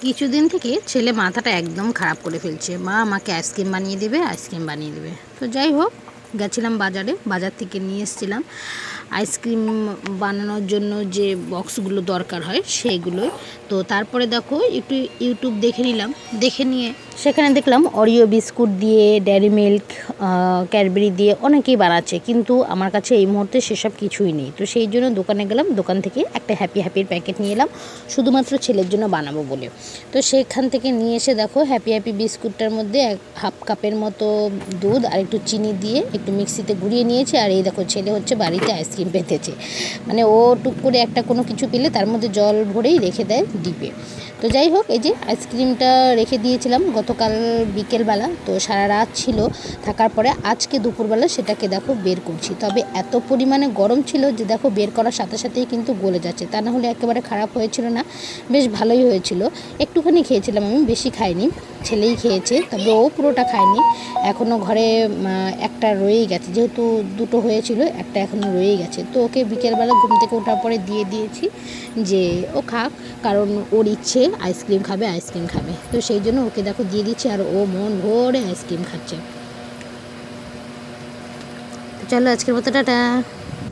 কিছুদিন থেকে ছেলে মাথাটা একদম খারাপ করে ফেলছে। মা আমাকে আইসক্রিম বানিয়ে দেবে, আইসক্রিম বানিয়ে দেবে। তো যাই হোক, গেছিলাম বাজারে, বাজার থেকে নিয়ে এসেছিলাম আইসক্রিম বানানোর জন্য যে বক্সগুলো দরকার হয় সেইগুলোই। তো তারপরে দেখো একটু ইউটিউব দেখে নিলাম, দেখে নিয়ে সেখানে দেখলাম অরিও বিস্কুট দিয়ে, ডেয়ারি মিল্ক, ক্যাডবেরি দিয়ে অনেকেই বানাচ্ছে, কিন্তু আমার কাছে এই মুহূর্তে সেসব কিছুই নেই। তো সেই জন্য দোকানে গেলাম, দোকান থেকে একটা হ্যাপির প্যাকেট নিয়ে এলাম শুধুমাত্র ছেলের জন্য বানাবো বলে। তো সেখান থেকে নিয়ে এসে দেখো হ্যাপি বিস্কুটটার মধ্যে হাফ কাপের মতো দুধ আর একটু চিনি দিয়ে একটু মিক্সিতে গুঁড়িয়ে নিয়েছে। আর এই দেখো ছেলে হচ্ছে বাড়িতে আইসক্রিম পেতেছে, মানে ও টুক করে একটা কোনো কিছু পেলে তার মধ্যে জল ভরেই রেখে দেয় ডিপে। তো যাই হোক, এই যে আইসক্রিমটা রেখে দিয়েছিলাম গতকাল বিকেলবেলা, তো সারা রাত ছিল, থাকার পরে আজকে দুপুরবেলা সেটাকে দেখো বের করছি। তবে এত পরিমাণে গরম ছিল যে দেখো বের করার সাথে সাথেই কিন্তু গলে যাচ্ছে, তা না হলে একেবারে খারাপ হয়েছিল না, বেশ ভালোই হয়েছিল। একটুখানি খেয়েছিলাম আমি, বেশি খাইনি, ছেলেই খেয়েছে, তবে ও পুরোটা খায়নি। এখনও ঘরে একটা রয়েই গেছে, যেহেতু দুটো হয়েছিল, একটা এখনও রয়েই গেছে। তো ওকে বিকেলবেলা ঘুম থেকে ওঠার পরে দিয়ে দিয়েছি যে ও খাক, কারণ ওর ইচ্ছে আইসক্রিম খাবে। তো সেই জন্য ওকে দেখো দিয়ে দিচ্ছি, আর ও মন ভরে আইসক্রিম খাচ্ছে। চলো আজকের মতো টাটা।